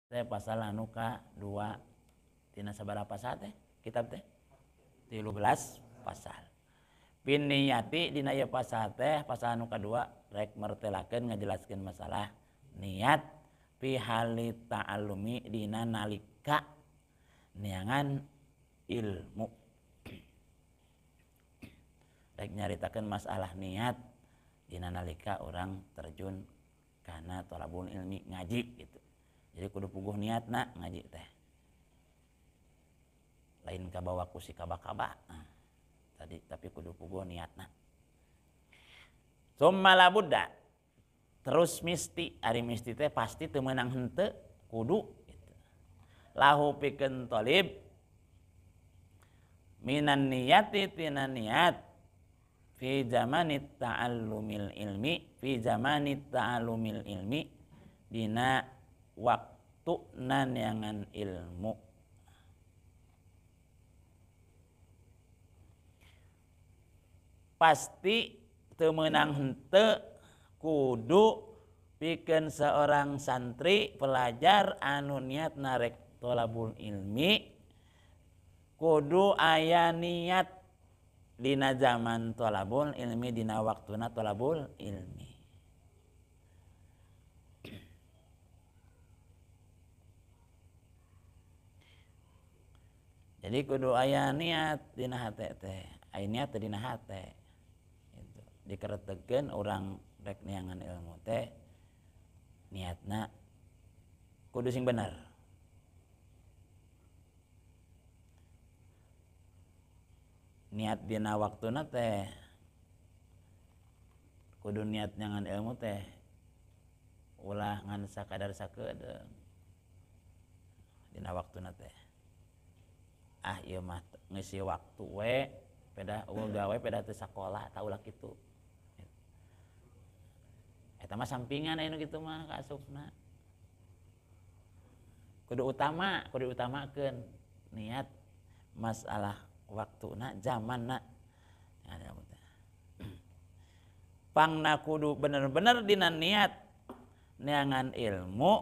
teh pasal anu ka 2 tina sabaraha pasal teh kitab teh 13 pasal. Piniyati dina ieu pasal teh pasal anu kadua rek mertelakeun ngajelaskeun masalah niat fi hali ta'allumi dina nalika neangan ilmu. Rek nyaritakeun masalah niat dina nalika orang terjun kana thalabul ilmi ngaji gitu. Jadi kudu puguh niatna ngaji teh. Lain kabawa ku si kaba-kaba. Tadi tapi kudu puguh niatna. Summa labudda. Terus misti, ari misti teh pasti teu meunang henteu kudu gitu. Lahu pikeun thalib minan niyati tina niat fi zamanit ta'allumil ilmi dina waktu nanyangan ilmu. Pasti teu meunang henteu kudu pikeun seorang santri pelajar anu niatna rek thalabul ilmi kudu aya niat dina zaman thalabul ilmi dina waktuna thalabul ilmi. Jadi kudu aya niat dina hate teh, aya niat dina hate. Gitu. Dikeretegkeun urang rek neangan ilmu teh niatna kudu sing bener. Niat dina waktuna teh kudu niat neangan ilmu teh ulah ngan sakadar sakedeung dina waktuna teh. Ieu mah ngisi waktu we peda gawe peda teu sakola tah ulah kitu. Eta mah sampingan anu kitu mah kaasupna. Kudu utamakeun niat masalah waktuna zamanna. Pangna kudu bener-bener dina niat neangan ilmu.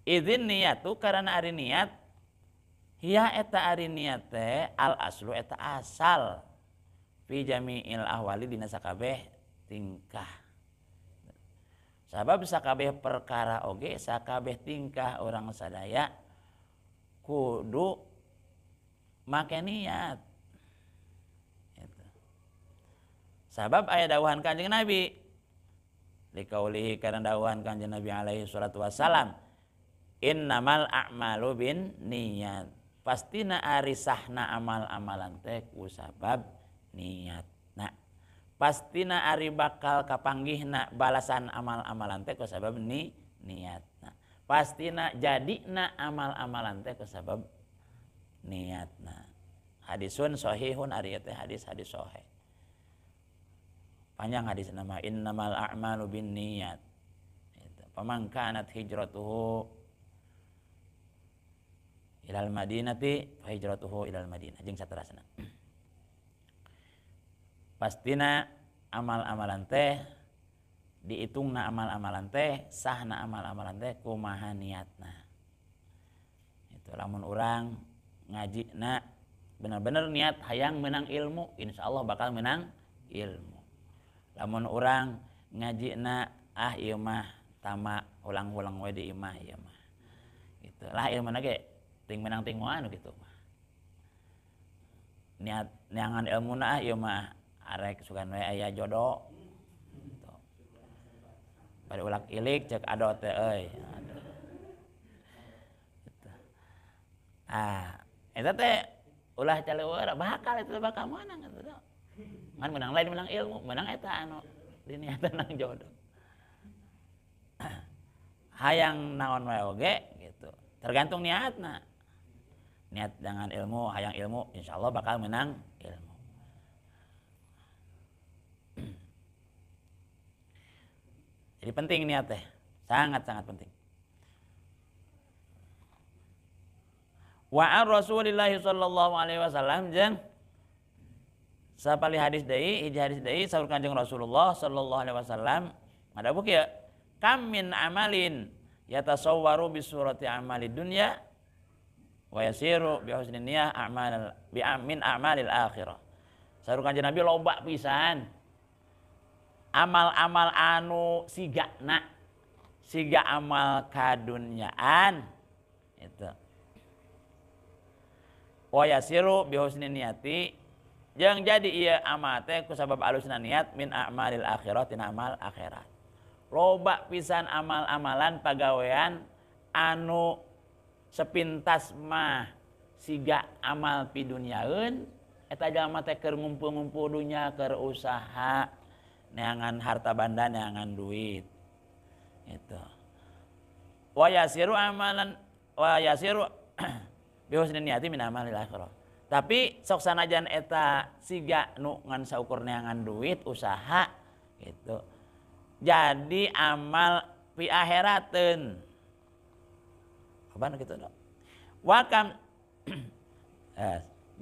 Idzin niyatu karena ari niat hiya eta ari niat teh al aslu eta asal fi jami'il ahwali dina sakabeh tingkah. Sabab sakabeh perkara oge sakabeh tingkah orang sadaya kudu make niat. Gitu. Sabab aya dawuhan Kanjeng Nabi. Liqaulihi karena dawuhan Kanjeng Nabi alaihi salatu wassalam, innamal a'malu bin niyat. Pastina ari sahna amal-amalan teh ku sabab niatna. Pastina ari bakal kapanggihna balasan amal-amalan teh ku sabab niatna. Pastina jadina amal-amalan teh ku sabab niatna. Hadisun sahihun ari teh hadis sahih. Panjang hadis nama innamal a'malu binniyat. Faman kanat hijratuhu ilal madinati fa hijratuhu ilal madinah jeung saterasna. Pastina amal-amalan teh diitungna amal-amalan teh sahna amal-amalan teh kumaha niatna. Itu lamun urang ngajina bener-bener niat hayang menang ilmu, insyaallah bakal menang ilmu. Lamun urang ngajina ieu mah tama ulang-ulang we di imah ieu mah. Gitu. Lah ilmu ge ting menang ting moal gitu mah. Niat neangan ilmuna ieu mah arek sugan we aya jodoh. Gitu. Bari ulak ilik cek ado teh euy. Gitu. Eta teh ulah caleueur bakal eta bakal menang eta teh. Ngan menang lain menang ilmu, menang eta anu diniatan nang jodoh. Hayang naon wae oge gitu. Tergantung niatna. Niat dengan ilmu, hayang ilmu, insyaallah bakal menang ilmu. Jadi penting niat teh, sangat-sangat penting. Wa an Rasulillah sallallahu alaihi wasallam jeung sapali hadis deui, hiji hadis deui saur Kanjeng Rasulullah sallallahu alaihi wasallam ngadawu kieu kam min amalin yatasawwaru bi surati amali dunya wa yasiru bi husni niyah min a'malil akhirah. Saur Kanjeng Nabi loba pisan amal-amal anu siga amal kadunyaan itu. Wa yasiru bi husni niyati jeung jadi ieu amal teh ku sabab alusna niat min a'malil akhirah tina amal akhirat. Loba pisan amal-amalan pagawean anu sepintas mah siga amal pidunyaeun eta jalma teh keur ngumpul-ngumpul dunya keur usaha neangan harta banda neangan duit itu. Wa yasiru amalan wa yasiru bi husni niyati min amalil akhirah. Tapi sok sanajan eta siga nu ngan saukur neangan duit usaha gitu. Jadi amal pi akhirateun. Apaan gitu dong. Wakam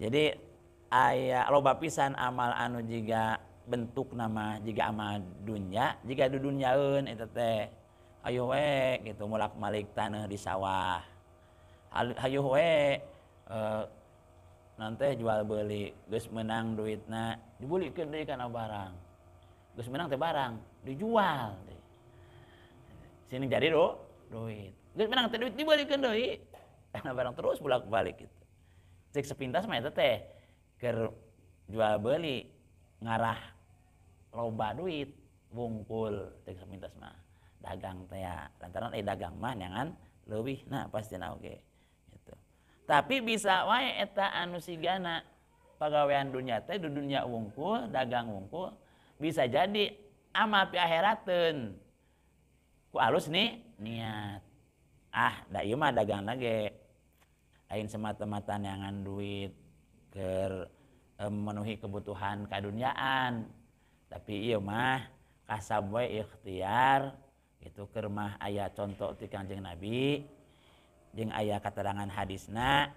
jadi aya loba pisan amal anu jiga bentuk nama jiga amal dunya, jiga di dunyaeun eta teh. Ayo we gitu mulak-malik taneuh di sawah. Hayu we nanti jual beli geus menang duitna dibulikeun deui kana barang. Geus menang teh barang dijual deh. Sini jadi duit. Geus menang teh duit dibalikeun deui. Karena barang terus bolak-balik gitu. Cek sepintas mah eta teh keur jual beli ngarah loba duit wungkul cek sepintas mah. Dagang teh ya lantaran dagang mah nyangan leuwih nah pastina oge gitu. Tapi bisa wae eta anu sigana pagawean dunya teh di dunya wungkul, dagang wungkul bisa jadi amal pi akhirateun. Ku alus nih niat. Da ieu mah dagang lage. Lain semata-mata neangan duit keur memenuhi kebutuhan kadunyaan. Tapi ieu mah kasab we ikhtiar gitu keur mah aya contoh ti Kanjeng Nabi jeung aya katerangan hadisna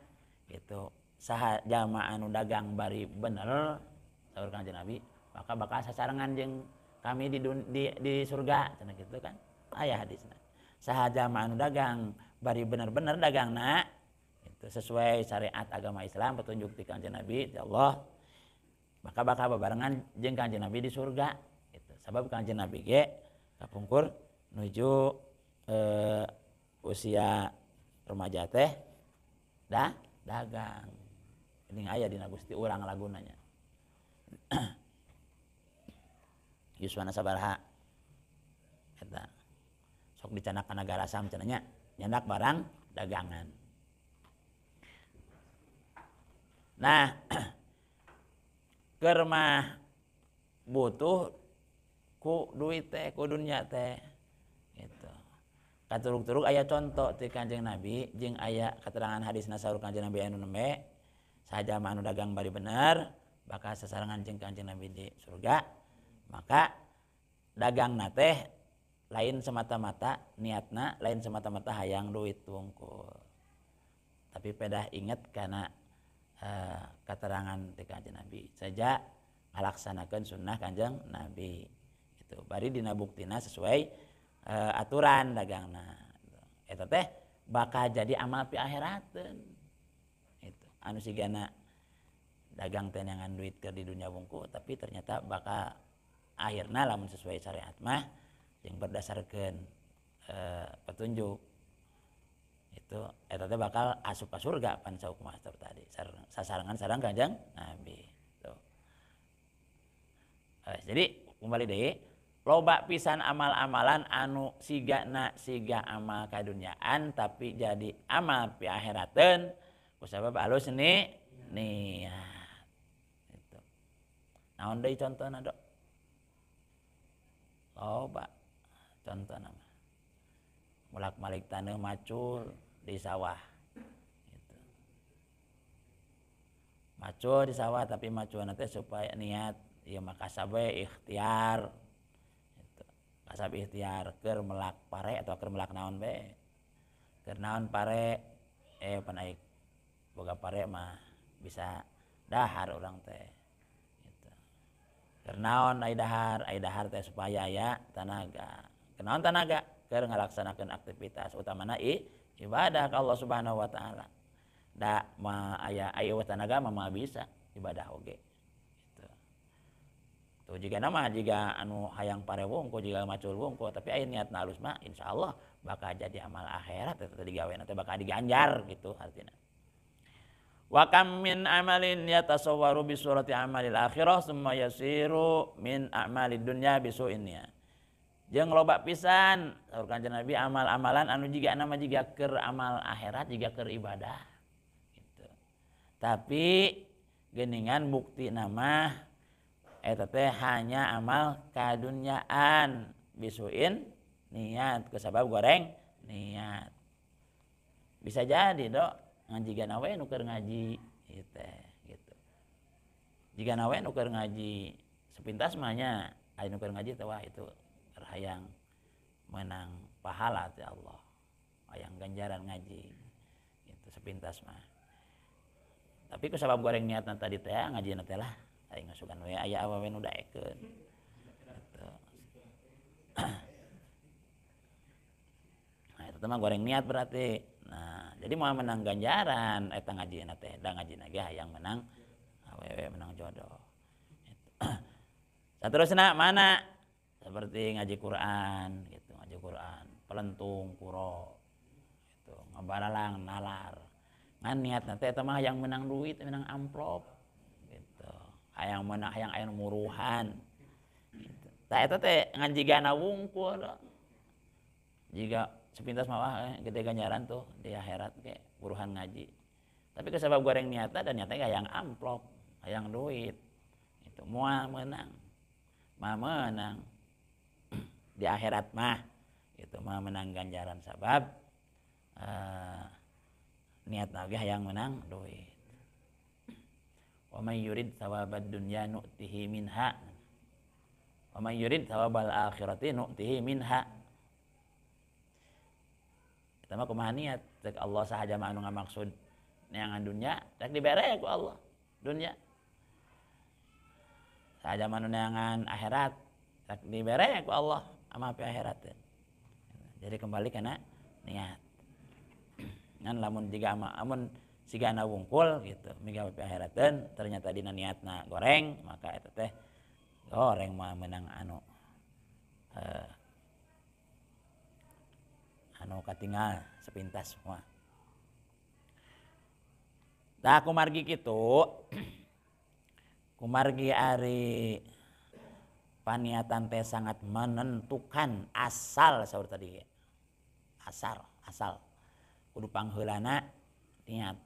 gitu. Saha jalma anu dagang bari bener saur Kanjeng Nabi maka bakal sasarengan jeung kami di surga cenah gitu kan. Aya hadisna. Saha jalma anu dagang bari bener-bener dagangna itu sesuai syariat agama Islam petunjuk ti Kanjeng Nabi ya Allah maka bakal babarengan jeung Kanjeng Nabi di surga gitu. Sabab Kanjeng Nabi ge kapungkur nuju usia remaja teh dagang. Ini aya dina Gusti urang lagunanya. Yuswana sabaraha eta sok dicanak ka nagara Sam cenah nya nyandak barang dagangan. Nah keur mah butuh ku duit teh ku dunya teh gitu. Katuruk-turuk aya contoh ti Kanjeng Nabi jeung aya keterangan hadisna saur Kanjeng Nabi anu nembe saha jalma anu dagang bari bener bakal sasarengan jeung Kanjeng Nabi di surga. Maka dagangna teh lain semata-mata niatna lain semata-mata hayang duit wungkul. Tapi pedah inget kana keterangan ti Kanjeng Nabi saja ngalaksanakeun sunnah Kanjeng Nabi itu bari dina buktina sesuai aturan dagangna eta teh bakal jadi amal pi akhirateun itu anu sigana dagang teh neangan duit keur di dunia wungkul tapi ternyata bakal akhirna lamun sesuai syariat mah yang berdasarkan petunjuk itu eta teh bakal asup ka surga pan sauk master tadi sasarangan sareng Kanjeng Nabi tuh. Jadi kembali deui loba pisan amal-amalan anu siga amal kadunyaan tapi jadi amal pi akhirateun kusabab alus niat itu. Naon deui contohna Dok? Loba contohna mah mulak-malik taneuh macul di sawah gitu. Macul di sawah tapi maculna teh supaya niat ieu mah kasab we ikhtiar gitu. Kasab ikhtiar keur melak pare atau keur melak naon be. Keur naon pare pan aik boga pare mah bisa dahar urang teh gitu. Keur naon ai dahar teh supaya aya tanaga. Kenaon tanaga? keur ngalaksanakeun aktivitas utamana ibadah ka Allah Subhanahu wa taala. Da ma aya tanaga mah bisa ibadah oge. Gitu. Tuh jiga nama jiga anu hayang parewungku jiga macul wungku tapi aya niatna alus mah insyaallah bakal jadi amal akhirat eta digaweana teh bakal diganjar gitu artina. Wa kam min amalin yatasawwaru bi surati amalil akhirah summa yasiru min amalid dunya bisu'innya. Jeung loba pisan saur Kanjeng Nabi amal-amalan anu jiga nama jiga keur amal akhirat jiga keur ibadah. Gitu. Tapi geuningan bukti nama eta teh hanya amal kadunyaan bisuin niat kusabab goreng niat. Bisa jadi dok ngajigana we nu keur ngaji gitu. Jigana we nu keur ngaji sepintas mah nya aya nu keur ngaji teh wah itu hayang menang pahala ti Allah. Hayang ganjaran ngaji. Itu sepintas mah. Tapi kusabab goreng niatna tadi teh ngajina teh lah aing ngasugan we aya awewe nu daekeun. Gitu. Nah, itu mah goreng niat berarti. Nah, jadi mau menang ganjaran eta ngajina teh, da ngajina ge hayang menang awewe menang jodoh. Saterusna mana? Seperti ngaji Quran gitu, ngaji Quran, pelentung kuro. Gitu, ngabaralang nalar. Ngan niatna teh eta mah hayang menang duit, menang amplop. Gitu. Hayang menang hayang aya muruhan. Gitu. Tah eta teh ngan jigana wungkul. Jiga sepintas mah gede ganjaran tuh di akhirat ke buruhan ngaji. Tapi kesebab goreng niatna dan niatnya hayang amplop, hayang duit. Itu moal menang. Mah menang. Di akhirat mah itu mah menang ganjaran sabab niatna ge hayang menang duit. Wa may yurid thawabad dunya nu'tihi minha. Wa may yurid thawabal akhirati nu'tihi minha. Sama kumaha niat cek Allah sahaja mah anu ngamaksud neangan dunya rek dibere ku Allah dunya. Sahaja mah anu neangan akhirat rek dibere ku Allah ama pi akhirat. Jadi kembali kana niat. Ngan lamun jiga amun sigana wungkul gitu miga pi akhirateun ternyata dina niatna goreng maka eta teh goreng mah menang anu katinggal sepintas semua. Tah kumargi kitu kumargi ari paniatan teh sangat menentukan asal saur tadi. Asal kudu pangheulana niat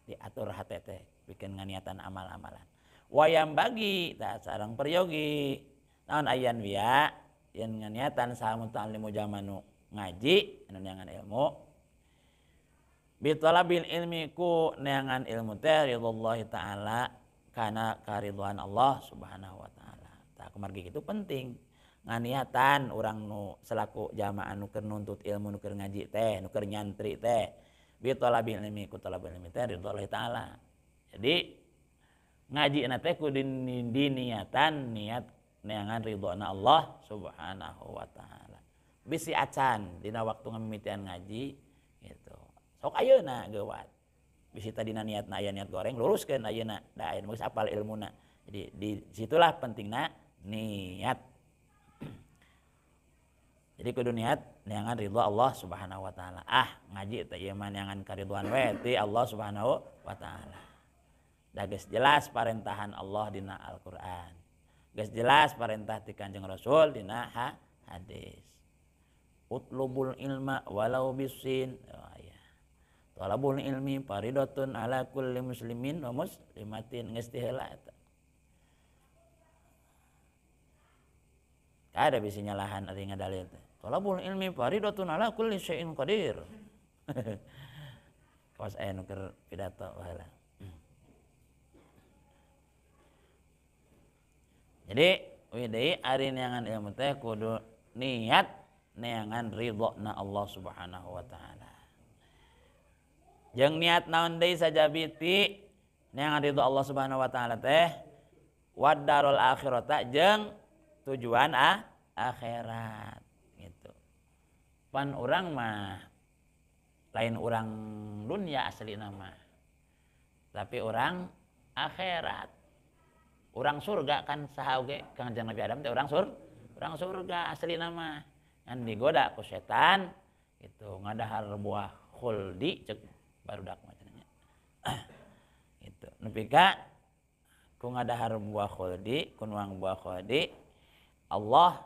diatur hate teh bikin nganiatan amal-amalan. Wayam bagi tah sareng peryogi naon ayan wiya yen nganiatan saha muta'allimu jamanu ngaji anu neangan ilmu bitalabil ilmi ku neangan ilmu teh ridwallahi taala kana karidwan Allah Subhanahu wa taala. Tah kumargi kitu penting nganiatan urang nu selaku jamaah nu keur nuntut ilmu nu keur ngaji teh nu keur nyantri teh bitalabil ilmi ku talabul ilmi teh ridwallahi taala. Jadi ngaji na teh kudu diniatan niat neangan ridwana Allah Subhanahu wa taala. Bisi acan dina waktu ngamimitian ngaji gitu. Sok ayeuna geuwat. Bisi tadina niatna aya niat goreng luruskeun ayeuna da aya geus apal ilmuna. Jadi di situlah pentingna niat. Jadi kudu niat neangan ridho Allah Subhanahu wa taala. Ngaji teh ieu mah neangan karidhoan we ti Allah Subhanahu wa taala. Da geus jelas parentahan Allah dina Al-Qur'an. Geus jelas parentah ti Kanjeng Rasul dina hadis. Utlubul ilma walau bisin. Oh iya. Talabul ilmi faridatun ala kulli muslimin wa muslimatin geus teh heula eta. Kada bisa nyalahan ari ngadalil teh. Talabul ilmi faridatun ala kulli syai'in qadir. Kawas aya nu keur pidato baheula. Jadi deui ari neangan ilmu teh kudu niat neangan ridhona Allah Subhanahu wa taala. Jeung niat naon deui sajabiti neangan ridho Allah Subhanahu wa taala teh wadarul akhirata jeung tujuan akhirat gitu. pan orang mah lain orang dunia asli nama, tapi orang akhirat, orang surga kan sahauge Kangjeng Nabi Adam teh orang surga asli nama, kan digoda ku setan itu ngadahar buah khuldi cek barudak macamnya itu nepi ka ku ngadahar buah khuldi kunuang buah khuldi Allah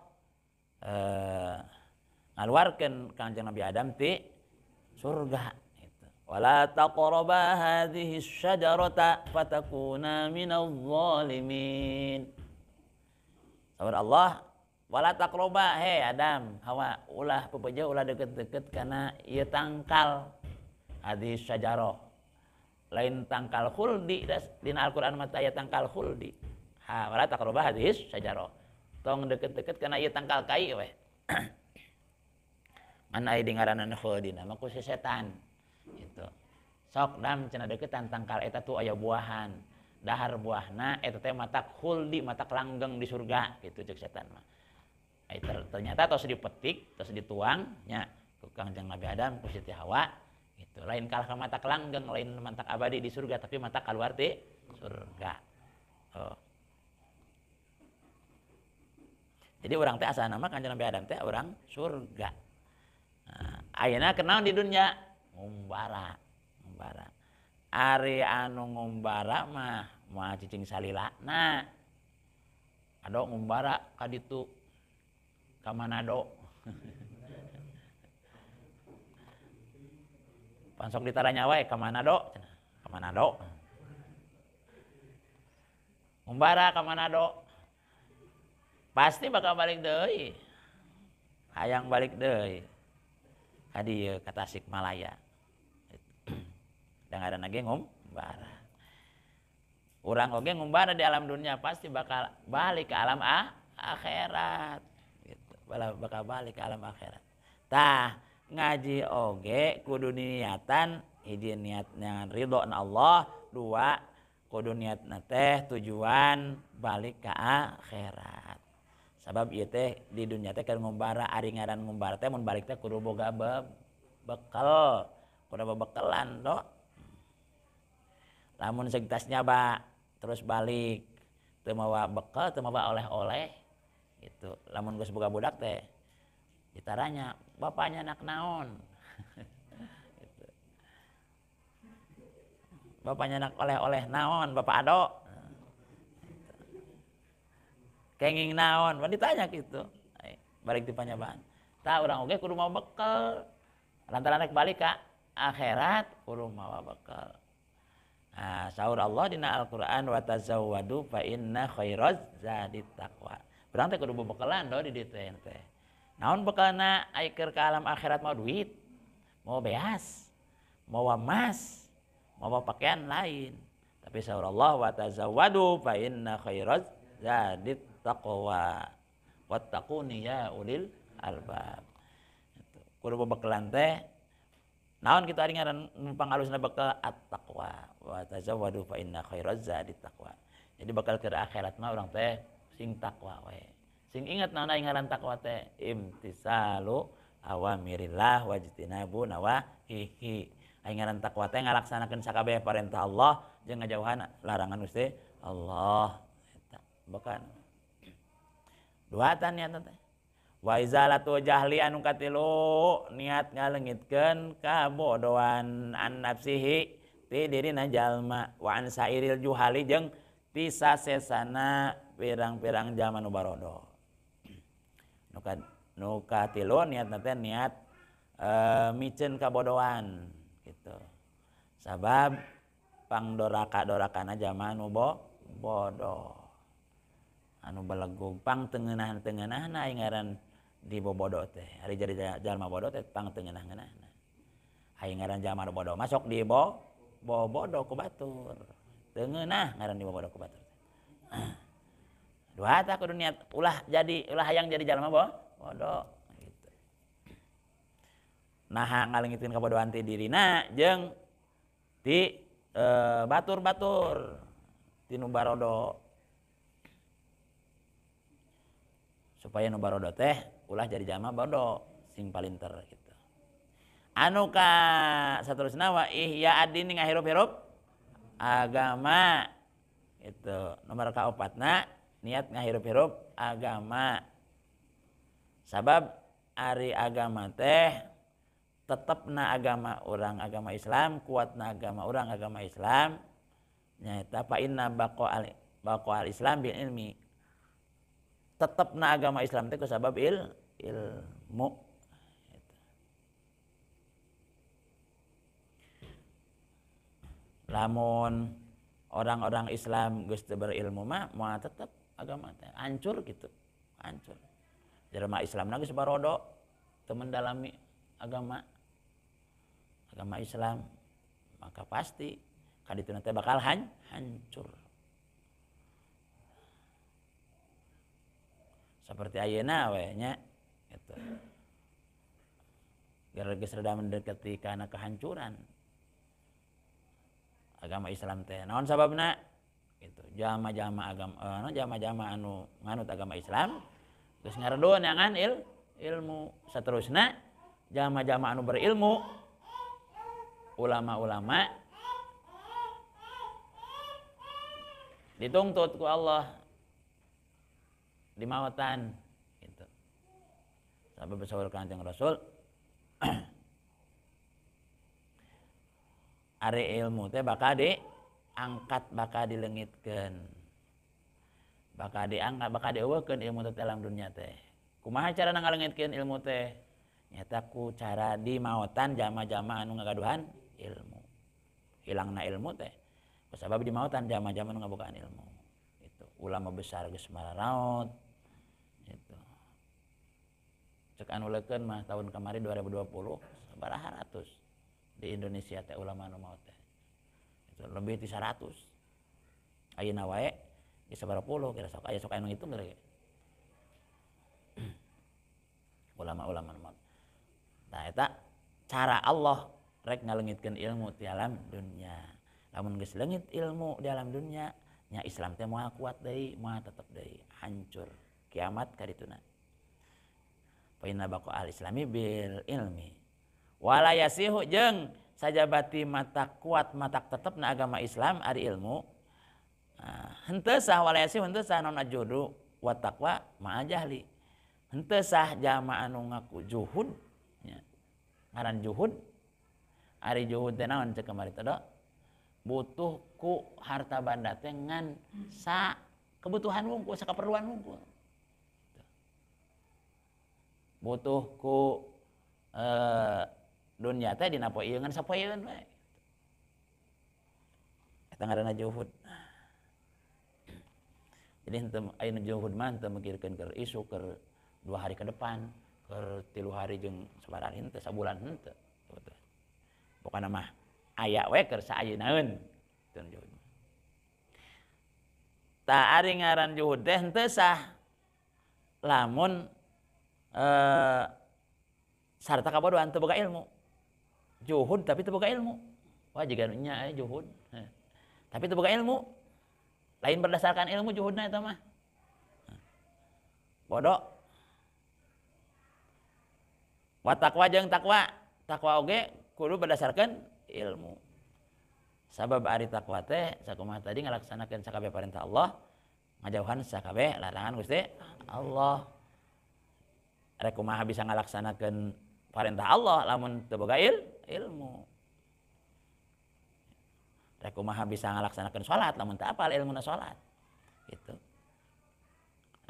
ngaluarkeun Kangjeng Nabi Adam ti surga itu. Wala taqraba hadhihi syajarata fatakuna minadh dhalimin. Sabda Allah, wala taqraba he Adam, Hawa ulah pepeja ulah deket-deket kana ieu tangkal hadhihi syajarah. Lain tangkal khuldi dina Al-Qur'an mah aya tangkal khuldi. Ha wala taqraba hadhihi syajarah. Tong deket-deket karena ia tangkal kai we. Mana aya ngaranna khudina mah ku setan. Gitu. Sok dam cenah deketan tangkal eta tuh aya buahan. Dahar buahna eta teh matak khuldi, matak langgeng di surga gitu cek setan mah. Ternyata tos dipetik, tos dituang nya ku Kangjeng Nabi Adam ku Siti Hawa gitu. Lain kalah ka matak langgeng, lain matak abadi di surga tapi matak kaluar ti surga. Oh. Jadi orang teh asal nama Kanjeng Nabi Adam teh orang surga. Nah, ayeuna kenaon di dunia ngumbara. Ari anu ngumbara mah cicing salilana. Ado ngumbara ka ditu ka Manado. Pansok ditaranya wae ka Manado, ka Manado. Ngumbara ka Manado. Pasti bakal balik deui. Hayang balik deui. Ka dieu ka Tasikmalaya. Dan ada lagi ngumbara. Urang oge ngumbara di alam dunia pasti bakal balik ke alam akhirat. Gitu. Bakal balik ke alam akhirat. Tah ngaji oge kudu niatan hiji niatnya ridho na Allah, dua kudu niatna teh tujuan balik ke akhirat. Sabab ieu teh di dunia teh keur ngumbara ari ngaran ngumbara teh mun balik teh kudu boga bekal. Kudu bebekelan do. Lamun segtas nyaba terus balik teu mawa bekal, teu mawa oleh-oleh gitu. Lamun geus boga budak teh ditaranya, "Bapaknya anak naon?" gitu. Bapaknya anak oleh-oleh naon, Bapak Ado? Kenging naon, ditanya gitu. Balik di panyabaan. Tah urang oge kudu mau bekal. Lantaran rek balik ka akhirat kudu mawa bekal. Nah, saur Allah dina Al-Qur'an wa tazawwadu fa inna khairaz zadit taqwa. Urang teh kudu bebekalan do di dieu teh. Naon bekalna aya keur ka alam akhirat mau duit, mau beas, mau emas, mau pakaian lain. Tapi saur Allah wa tazawwadu fa inna khairaz zadit taqwa wattaquni ya ulil albab. Kudu bebekalan teh naon kita ari ngaran numpang alusna bekal at-taqwa wa tazawwadu fa inna khairaz zadit taqwa. Jadi bakal ke akhirat mah urang teh sing takwa we. Sing ingat naon aya ngaran takwa teh imtisalu awamirillah wajtinabu nawahihi. Aya ngaran takwa teh ngalaksanakeun sakabeh parentah Allah jeung ngajauhan larangan Gusti Allah. Eta bekan duatan niat teh. Wa izalatu jahli anu katilu niat ngaleungitkeun kabodohan an nafsihi ti dirina jalma wa an sairil juhali jeung ti sasesana pirang-pirang jalma nu barodo. Nu katilu niatna teh niat miceun kabodohan gitu. Sabab pangdoraka-dorakana jalma nu bodoh. Anu balegug pang teungeunah-teungeunahna aya ngaran di bobodo teh. Ari jadi jalma bodoh teh pang teungeunah-ngeunahna. Aya ngaran jalma bodoh masuk di bobodo ku batur. Teungeunah ngaran di bobodo ku batur. Dua ta kudu niat ulah hayang jadi jalma bodoh gitu. Nah ngaleungitkeun kabodohan ti dirina jeung ti batur-batur ti nu barodo. Supaya nu barodo teh ulah jadi jalma bodoh sing palinter gitu. Anu ka saterusna wa ihya adin ngahirup-hirup agama itu nomor kaopatna niat ngahirup-hirup agama sabab ari agama teh tetepna agama orang agama Islam kuatna agama orang agama Islam nyaeta fa inna baqal Islam bil ilmi tetepna agama Islam teh ku sabab ilmu. Lamun orang-orang Islam geus teu berilmu mah moal tetep agama teh hancur gitu, hancur. Jelema Islamna geus barodo teu mendalami agama Islam, maka pasti kadituna teh bakal hancur. Seperti ayeuna we nya gitu. Gara geus rada mendekati kana kehancuran. Agama Islam teh naon sababna gitu jama-jama agama jama-jama anu nganut agama Islam geus ngaredoan ngan ilmu saterusna jama-jama anu berilmu ulama-ulama dituntut ku Allah di mautan gitu sabab bersawar Kanjeng Rasul ari ilmu teh bakal diangkat bakal dileungitkeun bakal diangkat bakal dieuweukeun ilmu teh dalam dunia teh kumaha cara ngaleungitkeun ilmu teh nyata ku cara di maotan jama-jama anu ngagaduhan ilmu hilangna ilmu teh kusabab di maotan jama-jama anu ngabogaan ilmu itu ulama besar geus mararaot itu cek anu leukeun mah tahun kamari 2020 sabaraha ratus di Indonesia teh ulama anu maot teh itu lebih ti 100 ayeuna wae geus sabaraha puluh kira sok aya sok anu ngitung geus ulama-ulama anu maot tah eta cara Allah rek ngaleungitkeun ilmu di alam dunya lamun geus leungit ilmu di alam dunya nya Islam teh moal kuat deui moal tetep deui hancur kiamat kadituna fa inna baqa al islami bil ilmi wala yasihu jeung sajabati mata kuat mata tetepna agama Islam ari ilmu henteu sah wala yasihu henteu sah naon ajudu wa taqwa ma jahli henteu sah jama anu ngaku juhud nya ngaran juhud ari juhud teh naon ceuk kamari teh butuh ku harta banda teh ngan sa kebutuhan wungkul sa kaperluan wungkul butuh ku dunya teh dina poe ieu ngan sapoeun we. Eta ngaranna juhud. Jadi henteu ayeuna juhud mah henteu mikirkeun keur isu keur 2 hari ke depan, keur 3 hari jeung sabaraha henteu sabulan henteu. Pokona mah aya we keur saayeunaeun. Teu juhud. Ta ari ngaran juhud teh henteu sah lamun sarta kabodohan teu boga ilmu. Juhud tapi teu boga ilmu. Wah jiga nya juhud. Tapi teu boga ilmu. Lain berdasarkan ilmu juhudna eta mah. Bodoh. Wa taqwa jeung takwa. Takwa oge kudu berdasarkan ilmu. Sabab ari takwa teh sakumaha tadi ngalaksanakeun sakabeh perintah Allah, ngajauhan sakabeh larangan Gusti Allah. Rek kumaha bisa ngalaksanakeun perintah Allah lamun teu boga ilmu. Rek kumaha bisa ngalaksanakeun salat lamun teu apal ilmuna salat. Gitu.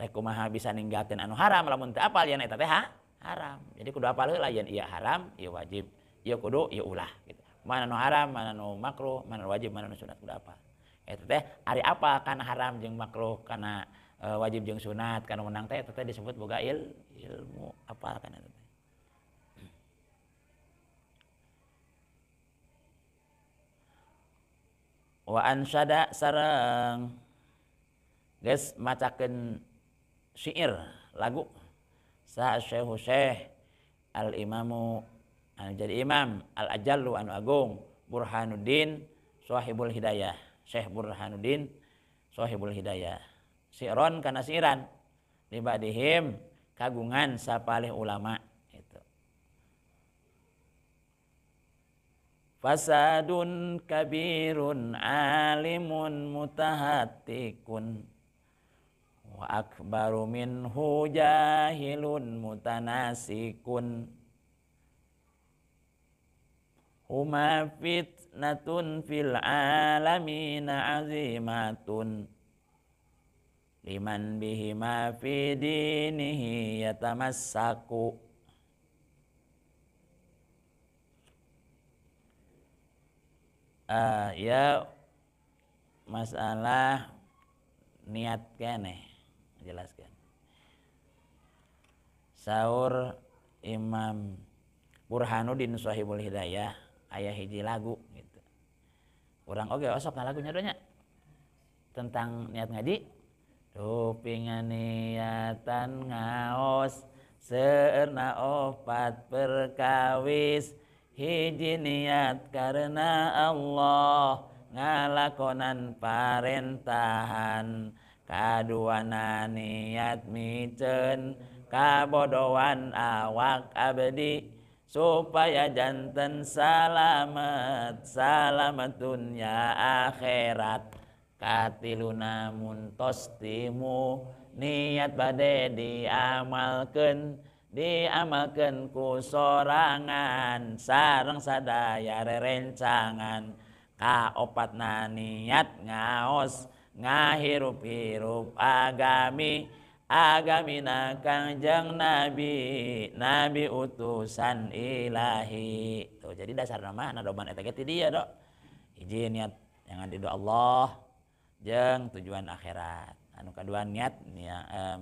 Rek kumaha bisa ninggalkeun anu haram lamun teu apal yen eta teh haram. Jadi kudu apal heula yen ieu haram, ieu wajib, ieu kudu, ieu ulah gitu. Mana nu haram, mana nu makruh, mana nu wajib, mana nu sunat kudu apal. Eta teh ari apal kana haram jeung makruh, kana wajib jeung sunat, kana menang teh eta teh disebut boga ilmu apal kana eta teh. Wa ansada sareng geus macakeun syair lagu sa Syekh al imamu anu jadi imam al ajallu anu agung Burhanuddin Shahibul Hidayah Syekh Burhanuddin Shahibul Hidayah siron kana siran libadihim kagungan sapalih ulama itu fasadun kabirun alimun mutahattikun wa akbaru minhu jahilun mutanasikun huma fitnatun fil alamina azimatun liman bihima fi dinihi yatamassaku. Ya masalah niat keneh jelaskan. Saur Imam Burhanuddin Shahibul Hidayah aya hiji lagu gitu. Urang oge osok na lagunya donya tentang niat ngaji. Rupingan niatan ngaos seurna opat perkawis hiji niat karena Allah ngalakonan parentahan kaduana niat micen kabodohan awak abdi supaya janten salamatun ya akhirat katiluna muntos timu niat bade diamalkeun ku sorangan sareng sadaya rerencangan kaopatna niat ngaos ngahirup-hirup agamina Kangjeng Nabi utusan ilahi. Tuh jadi dasar nama nadoban eta ge ti dieu do. Hiji niat yang dido Allah jeung tujuan akhirat. Anu kadua niat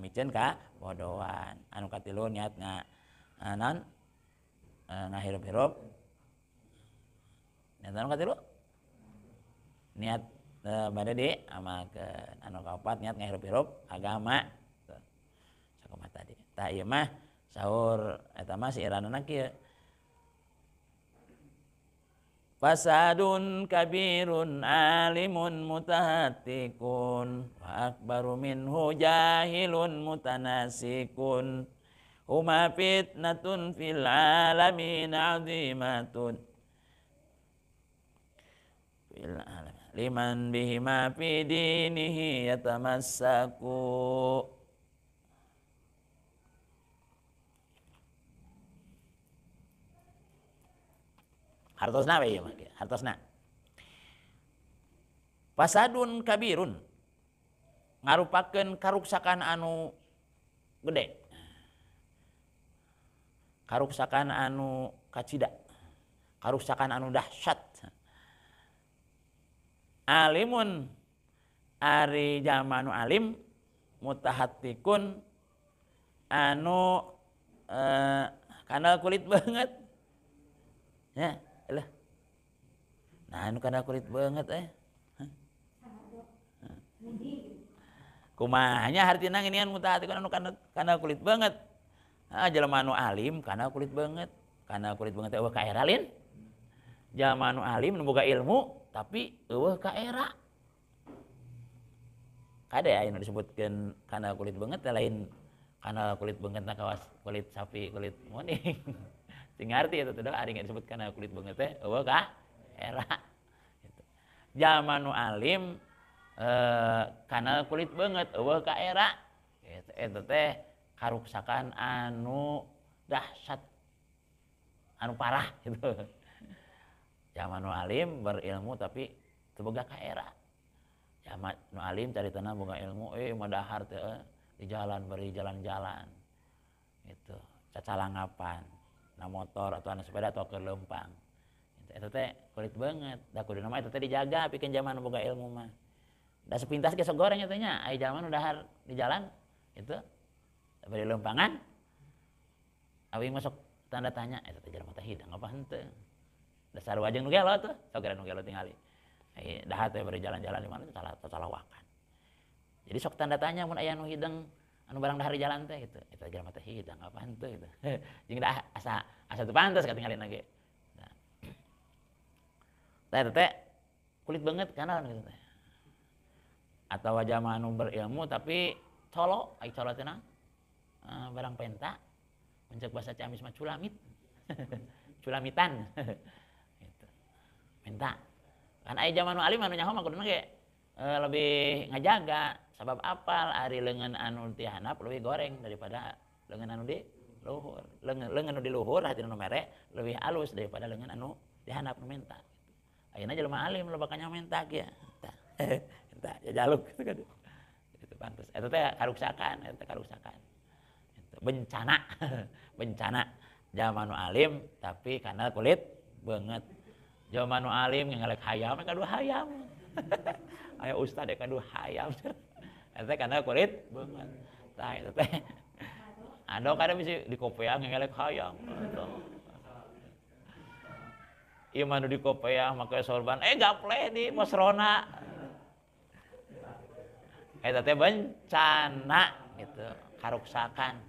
micen ka bodohan. Anu katilu niat ngahirup-hirup. Niat anu katilu niat bade di amalkeun. Anu kaopat niat ngahirup-hirup agama. Sakumaha tadi. Tah ieu mah saur eta mah siranana kieu. Fasadun kabirun alimun mutahattikun wa akbaru minhu jahilun mutanasikun huma fitnatun fil alamin azimatun fil alamin liman bihima fi dinihi yatamassaku. Hartosna we ieu mah hartosna. Fasadun kabirun ngarupakeun karuksakan anu gede. Karuksakan anu kacida. Karuksakan anu dahsyat. Alimun ari jamanu alim mutahattikun anu kana kulit banget. Ya. Lah. Nah, anu kana kulit banget Kumahanya hartina nginian mutahattikun anu kana kulit banget. Jelema anu alim kana kulit banget. Kana kulit banget eueuh ka era lin. Jelema anu alim nu boga ilmu tapi eueuh ka era. Kade aya nu disebutkeun kana kulit banget lain kana kulit banget na kawas kulit sapi kulit moning. Sing ngarti eta teh ari disebut kana kulit banget teh eueuh ka era gitu. Zaman nu alim kana kulit banget eueuh ka era gitu. Eta teh karuksakan anu dahsyat anu parah gitu. Zaman nu alim berilmu tapi teu boga ka era. Zaman nu alim caritana boga ilmu madahar teh di jalan bari jalan-jalan gitu. Cacalangapan na motor atau na sepeda atau ke lempang. Eta teh kulit banget. Da kuduna mah eta teh dijaga pikeun zaman boga ilmu mah. Da sepintas ge sok goreng eta nya, aya zaman dahar di jalan itu bari lempangan. Abi masuk tanda tanya eta teh jelema teh hidang apa henteu. Da sarua jeung nu gelo tuh, sok gara nu gelo tingali. Dahar teh bari jalan-jalan di mana salah wakan. Jadi sok tanda tanya mun aya nu hidang anu barang dahar di jalan teh gitu. Eta jelema teh hidang apa henteu gitu. Jeung da asa teu pantes katingalina ge. Tah eta teh kulit banget kana gitu teh. Atawa jama anu berilmu tapi colo, ai colo teh barang penta. Mencek bahasa Ciamis mah culamit. Culamitan. Gitu. minta. Kan aya zaman nu alim anu nyaho mah kuduna ge lebih ngajaga sabab apal ari leungeun anu ti handap leuwih goreng daripada leungeun anu di luhur. Leungeun anu di luhur hatina nu mere leuwih alus daripada leungeun anu di handap nu menta. Ayeuna jelema alim loba ka nyamenta kieu. Tah jajaluk gitu kan. Itu pantes. Eta teh karuksakan, eta karuksakan. Itu bencana. Bencana zaman nu alim tapi kana kulit beungeut. Zaman nu alim ngalek hayam kadu hayam. Aya ustad kadu hayam. Eta kana kulit beungeut. Tah eta teh. Ado kada bisa dikopeang ngalek hayam. Ieu mah nu dikopeang make sorban gapleh di Mosrona. Eta teh bencana gitu, karuksakan.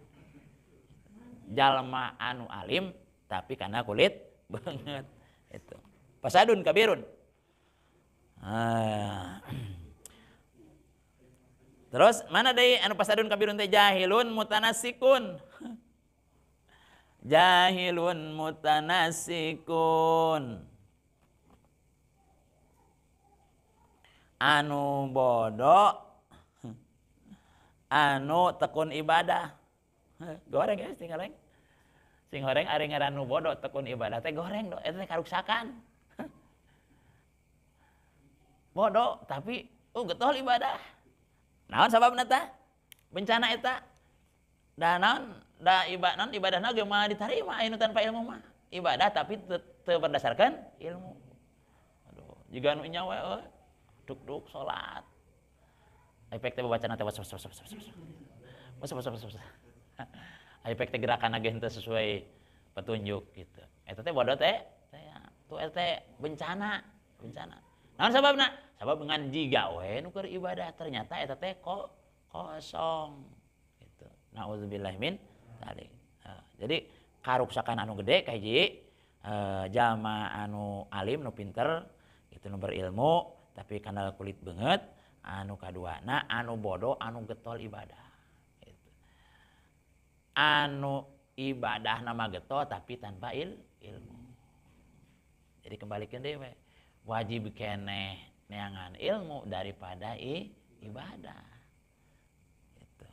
Jalma anu alim tapi kana kulit beungeut itu. Fasadun kabirun. Terus mana deui anu fasadun kabirun teh jahilun mutanassikun. Jahilun mutanassikun. Anu bodoh anu tekun ibadah. Goreng ya sing goreng. Sing goreng ari ngaran nu bodoh tekun ibadah teh goreng do eta teh karuksakan. Bodoh tapi getol ibadah. Naon sababna tah? Bencana eta. Da naon da ibadahna ge mah ditarima anu tanpa ilmu mah. Ibadah tapi teu berdasarkan ilmu. Aduh, jiga anu nyawa duk salat. Efek teh babacana teh was. Efek teh gerakan ge henteu sesuai petunjuk gitu. Eta teh bodoh teh tuh eta teh bencana. Naon sababna? Sabab ngan jiga we nu keur ibadah ternyata eta teh kosong gitu. Nauzubillahi min dzalik. Jadi karuksakan anu gede kahiji jalma anu alim nu pinter itu nu berilmu tapi kana kulit beungeut. Anu kaduana anu bodoh anu getol ibadah gitu. Anu ibadah nama getol tapi tanpa ilmu. Jadi kembalikan deh we. Wajib keneh neangan ilmu daripada ibadah gitu.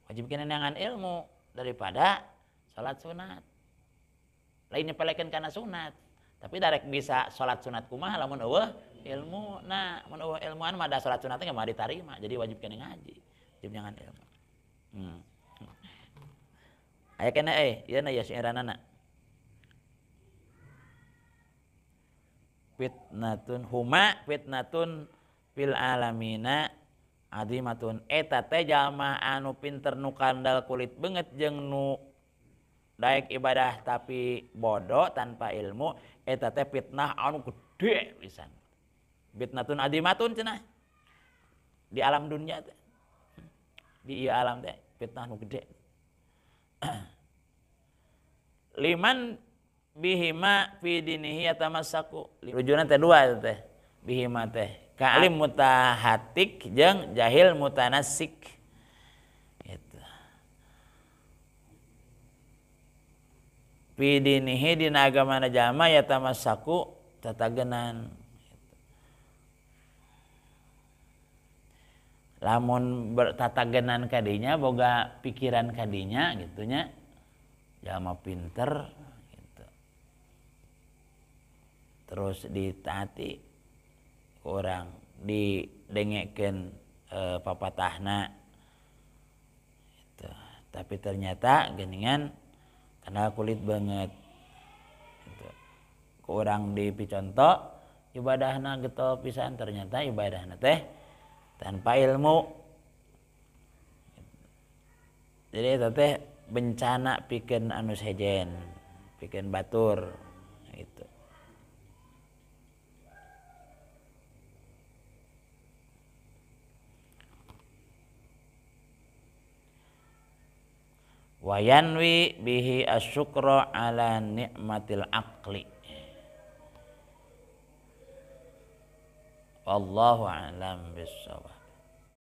Wajib keneh neangan ilmu daripada salat sunat. Lainnya pelekeun kana sunat tapi darek bisa salat sunat kumaha lamun eueuh ilmu. Nah, mun eueuh ilmuan mah da salat sunat teh mah ditarima. Jadi wajib kena ngaji. Wajib jangan ilmu. Aya kena ieu na ya syiranana. Fitnatun fil alamina adimatun. Eta teh jalma anu pinter nu kandal kulit beungeut jeung nu daek ibadah tapi bodoh tanpa ilmu, eta teh fitnah anu gede pisan. Fitnatun adimatun cenah. Di alam dunia teh. Di ieu alam teh fitnah nu gede. Liman bihima fi dinihi yatamassaku. Rujuna teh dua teh. Bihima teh ka alim mutahatik jeung jahil mutanassik. Gitu. Fi dinihi dina agamana jalma yatamassaku tatagenan. Lamun bertatagenan kadinya boga pikiran kadinya gitunya jalma pinter gitu. Terus ditaati orang didengekeun papatahna gitu. Tapi ternyata geuningan karena kulit banget gitu. Ku urang dipiconto ibadahna getol pisan ternyata ibadahna teh tanpa ilmu. Jadi itu teh bencana pikeun anu sejen, pikeun batur gitu. Wayanwi bihi asyukra ala nikmatil aqli. Wallahu a'lam bissawab.